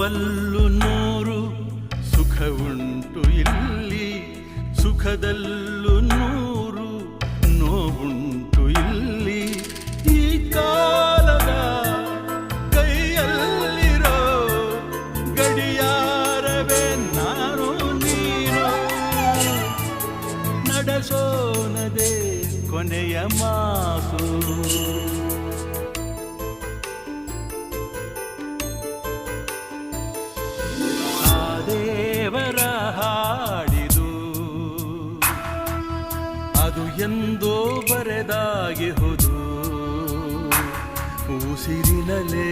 ನೋವಲ್ಲೂ ನೂರು ಸುಖವುಂಟು ಇಲ್ಲಿ, ಸುಖದಲ್ಲೂ ನೂರು ನೋವುಂಟು ಇಲ್ಲಿ. ಈ ಕಾಲದ ಕೈಯಲ್ಲಿರೋ ಗಡಿಯಾರವೇ ನಾನು ನೀನು, ನಡೆಸೋನದೇ ಕೊನೆಯ ಮಾತು. ದೇವರ ಹಾಡಿದು ಅದು ಎಂದೋ ಬರೆದಾಗಿಹುದು, ಉಸಿರಿನಲೇ